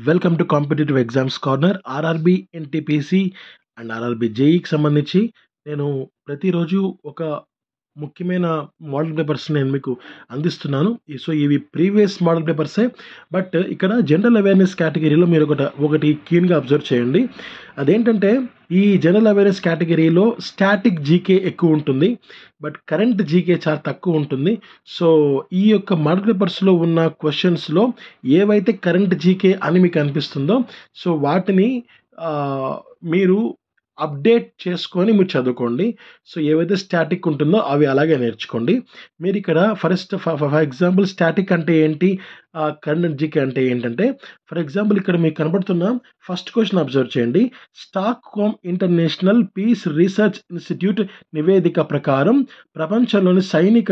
Welcome to competitive exams corner. RRB, NTPC and RRB జేఈకి సంబంధించి నేను ప్రతిరోజు ఒక ముఖ్యమైన మోడల్ పేపర్స్ నేను మీకు అందిస్తున్నాను. సో ఇవి ప్రీవియస్ మోడల్ పేపర్సే, బట్ ఇక్కడ జనరల్ అవేర్నెస్ కేటగిరీలో మీరు ఒకటి కీన్గా అబ్జర్వ్ చేయండి. అదేంటంటే ఈ జనరల్ అవేర్నెస్ కేటగిరీలో స్టాటిక్ జీకే ఎక్కువ ఉంటుంది, బట్ కరెంట్ జీకే చాలా తక్కువ ఉంటుంది. సో ఈ యొక్క మోడల్ పేపర్స్లో ఉన్న క్వశ్చన్స్లో ఏవైతే కరెంట్ జీకే అని మీకు అనిపిస్తుందో సో వాటిని మీరు అప్డేట్ చేసుకొని మీరు చదువుకోండి. సో ఏవైతే స్టాటిక్ ఉంటుందో అవి అలాగే నేర్చుకోండి. మీరు ఇక్కడ ఫర్ ఎగ్జాంపుల్ స్టాటిక్ అంటే ఏంటి, కరెంట్ జీకే అంటే ఏంటంటే, ఫర్ ఎగ్జాంపుల్ ఇక్కడ మీకు కనబడుతున్న ఫస్ట్ క్వశ్చన్ అబ్జర్వ్ చేయండి. Stockholm International Peace Research Institute నివేదిక ప్రకారం ప్రపంచంలోని సైనిక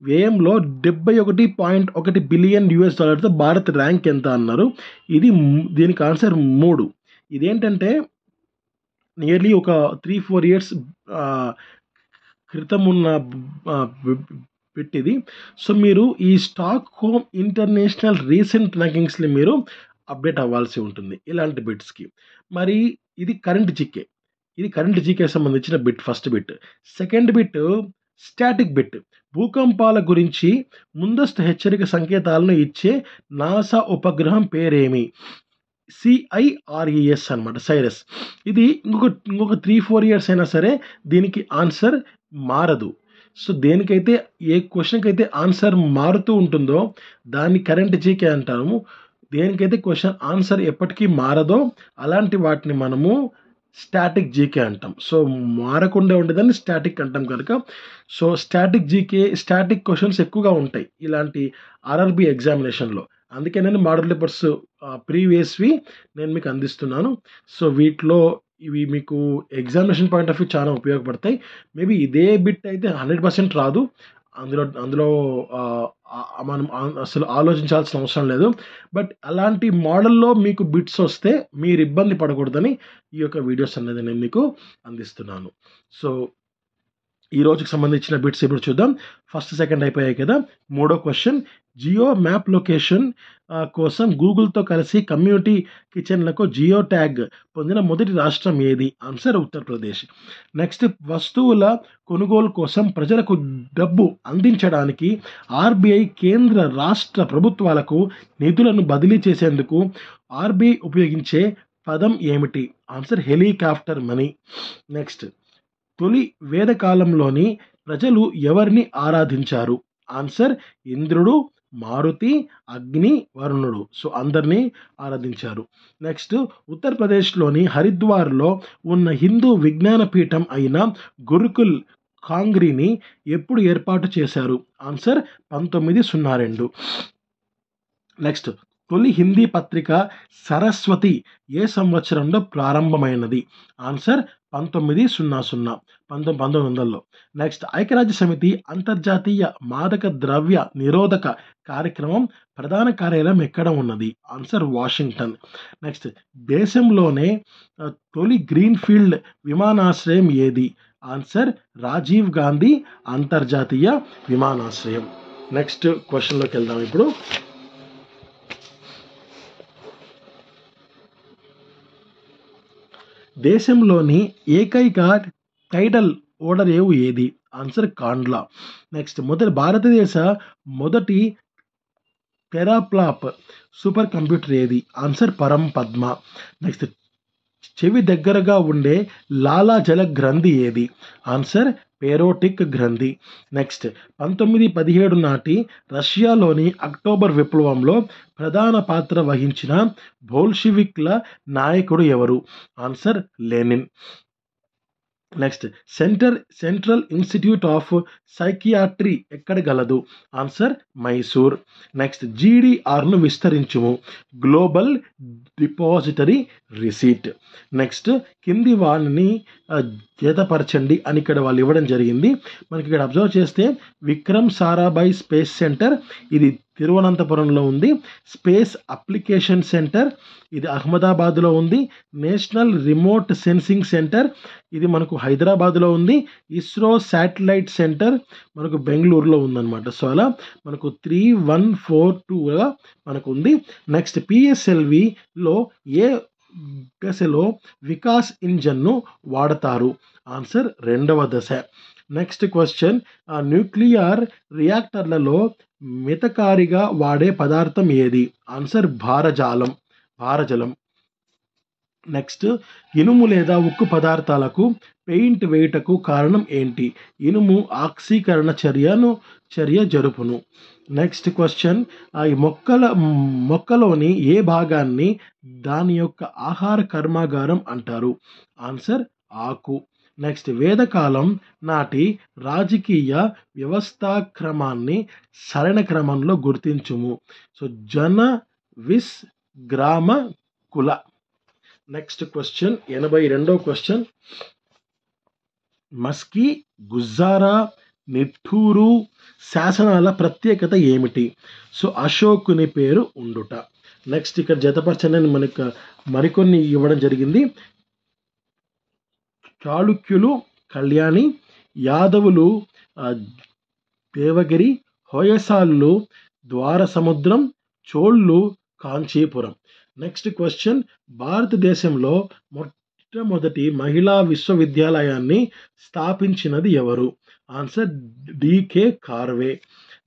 వ్యయంలో 71.1 బిలియన్ US డాలర్తో భారత్ ర్యాంక్ ఎంత అన్నారు. దీనికి ఆన్సర్ 3. ఇదేంటంటే నియర్లీ ఒక 3-4 ఇయర్స్ క్రితం ఉన్న పెట్టిది. సో మీరు ఈ స్టాక్హోమ్ ఇంటర్నేషనల్ రీసెంట్ ర్యాంకింగ్స్ని మీరు అప్డేట్ అవ్వాల్సి ఉంటుంది ఇలాంటి బిట్స్కి. మరి ఇది కరెంట్ జీకే సంబంధించిన bit, first bit. Second bit static bit. భూకంపాల గురించి ముందస్తు హెచ్చరిక సంకేతాలను ఇచ్చే నాసా ఉపగ్రహం పేరేమి? CIRES అనమాట, సైరస్. ఇది ఇంకొక 3-4 ఇయర్స్ అయినా సరే దీనికి ఆన్సర్ మారదు. సో దేనికైతే ఏ క్వశ్చన్కి అయితే ఆన్సర్ మారుతూ ఉంటుందో దాన్ని కరెంట్ జీకే అంటాము. దేనికైతే క్వశ్చన్ ఆన్సర్ ఎప్పటికీ మారదో అలాంటి వాటిని మనము స్టాటిక్ జీకే అంటాం. సో మారకుండా ఉండేదాన్ని స్టాటిక్ అంటాం కనుక సో స్టాటిక్ క్వశ్చన్స్ ఎక్కువగా ఉంటాయి ఇలాంటి ఆర్ఆర్బి ఎగ్జామినేషన్లో. అందుకే నేను మోడల్ పేపర్స్ ప్రీవియస్వి నేను మీకు అందిస్తున్నాను. సో వీటిలో ఇవి మీకు ఎగ్జామినేషన్ పాయింట్ ఆఫ్ వ్యూ చాలా ఉపయోగపడతాయి. మేబీ ఇదే బిట్ అయితే 100% రాదు, అందులో మనం అసలు ఆలోచించాల్సిన అవసరం లేదు. బట్ అలాంటి మోడల్లో మీకు బిట్స్ వస్తే మీరు ఇబ్బంది పడకూడదని ఈ యొక్క వీడియోస్ అనేది నేను మీకు అందిస్తున్నాను. సో ఈ రోజుకి సంబంధించిన బిట్స్ ఇప్పుడు చూద్దాం. ఫస్ట్ సెకండ్ అయిపోయాయి కదా. మూడో క్వశ్చన్, జియో మ్యాప్ లొకేషన్ కోసం గూగుల్తో కలిసి కమ్యూనిటీ కిచెన్లకు జియో ట్యాగ్ పొందిన మొదటి రాష్ట్రం ఏది? ఆన్సర్ ఉత్తరప్రదేశ్. నెక్స్ట్, వస్తువుల కొనుగోలు కోసం ప్రజలకు డబ్బు అందించడానికి ఆర్బీఐ కేంద్ర రాష్ట్ర ప్రభుత్వాలకు నిధులను బదిలీ చేసేందుకు ఆర్బీఐ ఉపయోగించే పదం ఏమిటి? Answer helicopter money. నెక్స్ట్, తొలి వేదకాలంలోని ప్రజలు ఎవరిని ఆరాధించారు? ఆన్సర్ ఇంద్రుడు, మారుతి, అగ్ని, వరుణుడు. సో అందరినీ ఆరాధించారు. నెక్స్ట్, ఉత్తరప్రదేశ్లోని హరిద్వార్లో ఉన్న హిందూ విజ్ఞాన పీఠం అయిన గురుకుల్ కాంగ్రీని ఎప్పుడు ఏర్పాటు చేశారు? ఆన్సర్ 1902. నెక్స్ట్, తొలి హిందీ పత్రిక సరస్వతి ఏ సంవత్సరంలో ప్రారంభమైనది? ఆన్సర్ 1900. నెక్స్ట్, ఐక్యరాజ్య సమితి అంతర్జాతీయ మాదక ద్రవ్య నిరోధక కార్యక్రమం ప్రధాన కార్యాలయం ఎక్కడ ఉన్నది? Answer Washington. నెక్స్ట్, దేశంలోనే తొలి గ్రీన్ఫీల్డ్ విమానాశ్రయం ఏది? ఆన్సర్ రాజీవ్ గాంధీ అంతర్జాతీయ విమానాశ్రయం. నెక్స్ట్ క్వశ్చన్లోకి వెళ్దాం ఇప్పుడు. దేశంలోని ఏకైక టైడల్ ఓడరేవు ఏది? ఆన్సర్ కాండ్లా. నెక్స్ట్, భారతదేశ మొదటి టెరాప్లాప్ సూపర్ కంప్యూటర్ ఏది? ఆన్సర్ పరంపద్మ. నెక్స్ట్, చెవి దగ్గరగా ఉండే లాలాజల గ్రంథి ఏది? ఆన్సర్ పేరోటిక్ గ్రంథి. నెక్స్ట్, 1917 నాటి రష్యాలోని అక్టోబర్ విప్లవంలో ప్రధాన పాత్ర వహించిన బోల్షివిక్ల నాయకుడు ఎవరు? Answer Lenin. Next, central institute of psychiatry ఎక్కడ గలదు? ఆన్సర్ మైసూర్. నెక్స్ట్, GDRను విస్తరించుము. Global depository receipt. నెక్స్ట్ కింది వాణిని జతపరచండి అని ఇక్కడ వాళ్ళు ఇవ్వడం జరిగింది. మనకి ఇక్కడ అబ్జర్వ్ చేస్తే విక్రమ్ సారాభాయ్ స్పేస్ సెంటర్ ఇది తిరువనంతపురంలో ఉంది. స్పేస్ అప్లికేషన్ సెంటర్ ఇది అహ్మదాబాద్లో ఉంది. నేషనల్ రిమోట్ సెన్సింగ్ సెంటర్ ఇది మనకు హైదరాబాద్లో ఉంది. ఇస్రో శాటిలైట్ సెంటర్ మనకు బెంగళూరులో ఉందన్నమాట. సో అలా మనకు 3142గా మనకు ఉంది. నెక్స్ట్ పిఎస్ఎల్విలో ఏ దశలో వికాస్ ఇంజన్ను వాడతారు? ఆన్సర్ రెండవ దశ. నెక్స్ట్ క్వశ్చన్, న్యూక్లియర్ రియాక్టర్లలో మితకారిగా వాడే పదార్థం ఏది? ఆన్సర్ భారజలం. నెక్స్ట్, ఇనుము లేదా ఉక్కు పదార్థాలకు పెయింట్ వేయుటకు కారణం ఏంటి? ఇనుము ఆక్సీకరణ చర్య జరుపును. నెక్స్ట్ క్వశ్చన్, ఈ మొక్కలోని ఏ భాగాన్ని దాని యొక్క ఆహార కర్మాగారం అంటారు? ఆన్సర్ ఆకు. నెక్స్ట్, వేదకాలం నాటి రాజకీయ వ్యవస్థాక్రమాన్ని సరైన క్రమంలో గుర్తించుము. సో జన, విస్, గ్రామ, కుల. నెక్స్ట్ క్వశ్చన్ 82వ క్వశ్చన్, మస్కీ, గుజ్జారా, నిట్టూరు శాసనాల ప్రత్యేకత ఏమిటి? సో అశోకుని పేరు ఉండుట. నెక్స్ట్ ఇక్కడ జతపరచని మనకు మరికొన్ని ఇవ్వడం జరిగింది. చాళుక్యులు కళ్యాణి, యాదవులు దేవగిరి, హోయసాలు ద్వార సముద్రం, చోళ్ళు కాంచీపురం. నెక్స్ట్ క్వశ్చన్, భారతదేశంలో మొట్టమొదటి మహిళా విశ్వవిద్యాలయాన్ని స్థాపించినది ఎవరు? Answer decay Karvy.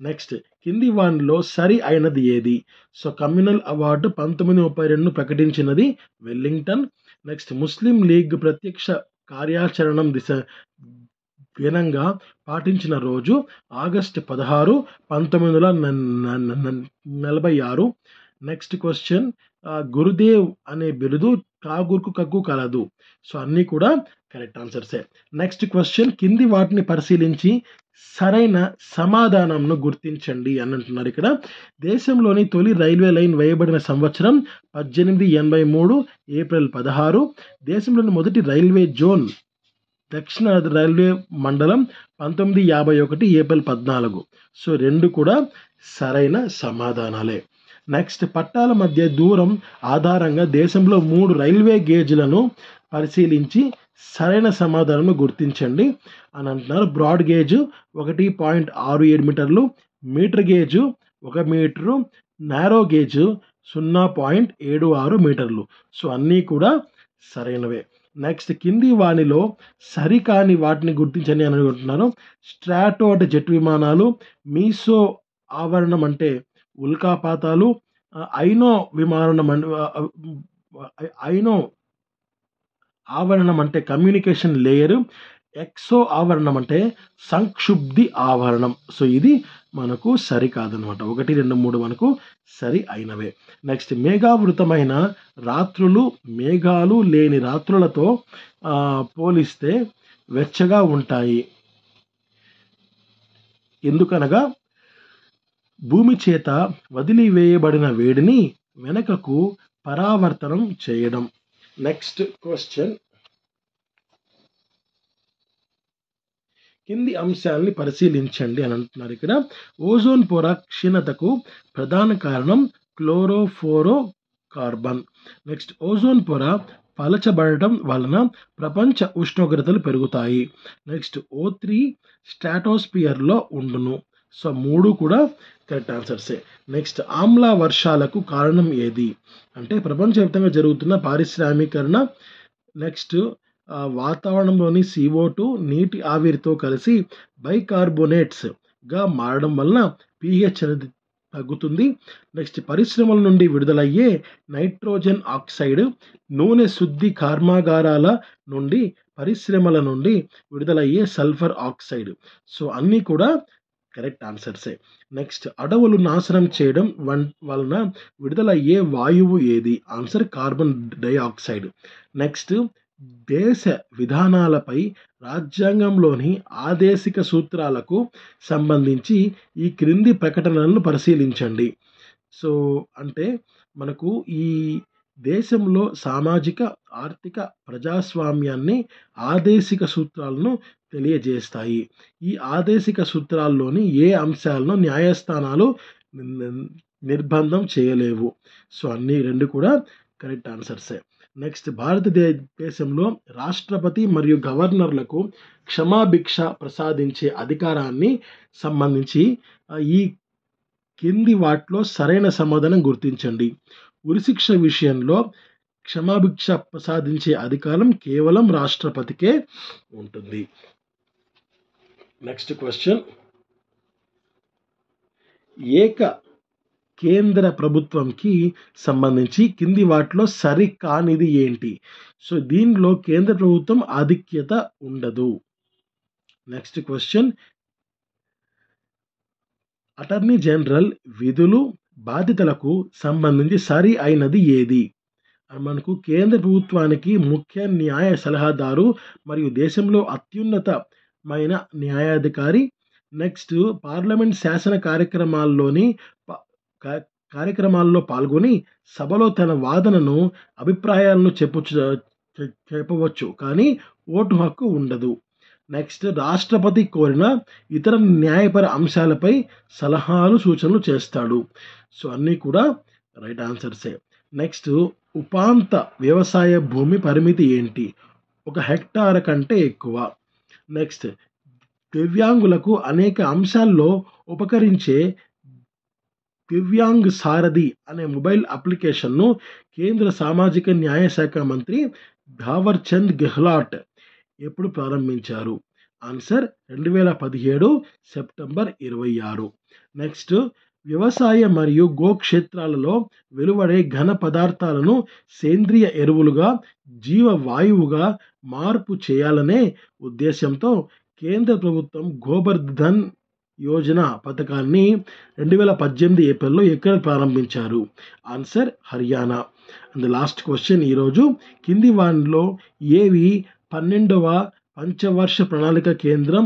నెక్స్ట్, కింది వానిలో సరి అయినది ఏది? సో కమ్యూనల్ అవార్డు 1932 ప్రకటించినది వెల్లింగ్టన్. నెక్స్ట్, ముస్లిం లీగ్ ప్రత్యక్ష కార్యాచరణం దినంగా పాటించిన రోజు ఆగస్టు 16, 1946. నెక్స్ట్ క్వశ్చన్, గురుదేవ్ అనే బిరుదు ఠాగూర్కు కగ్గు కలదు. సో అన్నీ కూడా కరెక్ట్ ఆన్సర్సే. నెక్స్ట్ క్వశ్చన్, కింది వాటిని పరిశీలించి సరైన సమాధానంను గుర్తించండి అని అంటున్నారు. ఇక్కడ దేశంలోని తొలి రైల్వే లైన్ వేయబడిన సంవత్సరం 1883 ఏప్రిల్ 16. దేశంలోని మొదటి రైల్వే జోన్ దక్షిణ రైల్వే మండలం 1951 ఏప్రిల్ 14. సో రెండు కూడా సరైన సమాధానాలే. నెక్స్ట్, పట్టాల మధ్య దూరం ఆధారంగా దేశంలో 3 రైల్వే గేజ్లను పరిశీలించి సరైన సమాధానం గుర్తించండి అని అంటున్నారు. బ్రాడ్ గేజ్ 1.67 మీటర్లు, metre gauge 1 metre, narrow gauge 0.76 మీటర్లు. సో అన్నీ కూడా సరైనవే. నెక్స్ట్, కింది వానిలో సరికాని వాటిని గుర్తించండి అని అనుకుంటున్నారు. స్ట్రాటో అంటే జెట్ విమానాలు, మీసో ఆవరణం అంటే ఉల్కాపాతాలు, ఐనో ఆవరణం అంటే కమ్యూనికేషన్ లేయరు, ఎక్సో ఆవరణం అంటే సంక్షుబ్ది ఆవరణం. సో ఇది మనకు సరి కాదనమాట. 1, 2, 3 మనకు సరి అయినవే. నెక్స్ట్, మేఘావృతమైన రాత్రులు మేఘాలు లేని రాత్రులతో పోలిస్తే వెచ్చగా ఉంటాయి. ఎందుకనగా భూమి చేత వదిలివేయబడిన వేడిని వెనకకు పరావర్తనం చేయడం. నెక్స్ట్ క్వశ్చన్, కింది అంశాలని పరిశీలించండి అని అంటున్నారు. ఇక్కడ ఓజోన్ పొర క్షీణతకు ప్రధాన కారణం క్లోరోఫ్లోరో కార్బన్. నెక్స్ట్, ఓజోన్ పొర పలచబడటం వలన ప్రపంచ ఉష్ణోగ్రతలు పెరుగుతాయి. నెక్స్ట్, O3 స్ట్రాటోస్పియర్లో ఉండును. సో 3 కూడా కరెక్ట్ ఆన్సర్సే. నెక్స్ట్, ఆమ్ల వర్షాలకు కారణం ఏది? అంటే ప్రపంచవ్యాప్తంగా జరుగుతున్న పారిశ్రామీకరణ. నెక్స్ట్, వాతావరణంలోని CO2 నీటి ఆవిరితో కలిసి బైకార్బోనేట్స్గా మారడం వలన pH అనేది తగ్గుతుంది. నెక్స్ట్, పరిశ్రమల నుండి విడుదలయ్యే నైట్రోజన్ ఆక్సైడ్, నూనె శుద్ధి కర్మాగారాల నుండి పరిశ్రమల నుండి విడుదలయ్యే సల్ఫర్ ఆక్సైడ్. సో అన్నీ కూడా కరెక్ట్ ఆన్సర్సే. నెక్స్ట్, అడవులు నాశనం చేయడం వలన విడుదలయ్యే వాయువు ఏది? Answer carbon dioxide. నెక్స్ట్, దేశ విధానాలపై రాజ్యాంగంలోని ఆదేశిక సూత్రాలకు సంబంధించి ఈ క్రింది ప్రకటనలను పరిశీలించండి. సో అంటే మనకు ఈ దేశంలో సామాజిక, ఆర్థిక ప్రజాస్వామ్యాన్ని ఆదేశిక సూత్రాలను తెలియజేస్తాయి. ఈ ఆదేశిక సూత్రాల్లోని ఏ అంశాలను న్యాయస్థానాలు నిర్బంధం చేయలేవు. సో అన్నీ 2 కూడా కరెక్ట్ ఆన్సర్సే. నెక్స్ట్ భారతదేశంలో రాష్ట్రపతి మరియు గవర్నర్లకు క్షమాభిక్ష ప్రసాదించే అధికారాన్ని సంబంధించి ఈ కింది వాటిలో సరైన సమాధానం గుర్తించండి. ఉరిశిక్ష విషయంలో క్షమాభిక్ష ప్రసాదించే అధికారం కేవలం రాష్ట్రపతికే ఉంటుంది. నెక్స్ట్ క్వశ్చన్, ఏక కేంద్ర ప్రభుత్వంకి సంబంధించి కింది వాటిలో సరికానిది ఏంటి? సో దీనిలో కేంద్ర ప్రభుత్వం ఆధిక్యత ఉండదు. నెక్స్ట్ క్వశ్చన్, అటార్నీ జనరల్ విధులు బాధ్యతలకు సంబంధించి సరి అయినది ఏది? మనకు కేంద్ర ప్రభుత్వానికి ముఖ్య న్యాయ సలహాదారు మరియు దేశంలో అత్యున్నతమైన న్యాయాధికారి. నెక్స్ట్ పార్లమెంట్ శాసన కార్యక్రమాల్లో పాల్గొని సభలో తన వాదనను అభిప్రాయాలను చెప్పవచ్చు కానీ ఓటు హక్కు ఉండదు. నెక్స్ట్ రాష్ట్రపతి కోరిన ఇతర న్యాయపర అంశాలపై సలహాలు సూచనలు చేస్తాడు. సో అన్నీ కూడా రైట్ ఆన్సర్సే. నెక్స్ట్ ఉపాంత వ్యవసాయ భూమి పరిమితి ఏంటి? 1 హెక్టార్ కంటే ఎక్కువ. నెక్స్ట్ దివ్యాంగులకు అనేక అంశాల్లో ఉపకరించే దివ్యాంగ్ సారథి అనే మొబైల్ అప్లికేషన్ను కేంద్ర సామాజిక న్యాయ శాఖ మంత్రి థావర్ చంద్ గెహ్లాట్ ఎప్పుడు ప్రారంభించారు? Answer 2017 September 26. నెక్స్ట్ వ్యవసాయ మరియు గోక్షేత్రాలలో వెలువడే ఘన పదార్థాలను సేంద్రియ ఎరువులుగా, జీవవాయువుగా మార్పు చేయాలనే ఉద్దేశంతో కేంద్ర ప్రభుత్వం గోబర్ధన్ యోజన పథకాన్ని 2018 ఏప్రిల్లో ఎక్కడ ప్రారంభించారు? Answer Haryana. And last question ఈరోజు, కింది వానిలో ఏవి 12వ పంచవర్ష ప్రణాళిక కేంద్రం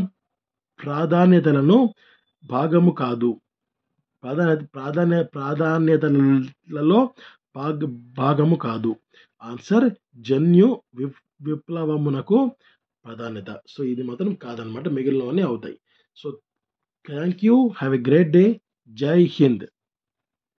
ప్రాధాన్యతలలో భాగము కాదు? ప్రాధాన్యతలలో భాగము కాదు. ఆన్సర్ జన్యు విప్లవమునకు ప్రాధాన్యత. సో ఇది మాత్రం కాదనమాట, మిగిలినవన్నీ అవుతాయి. So thank you, have a great day. జై హింద్.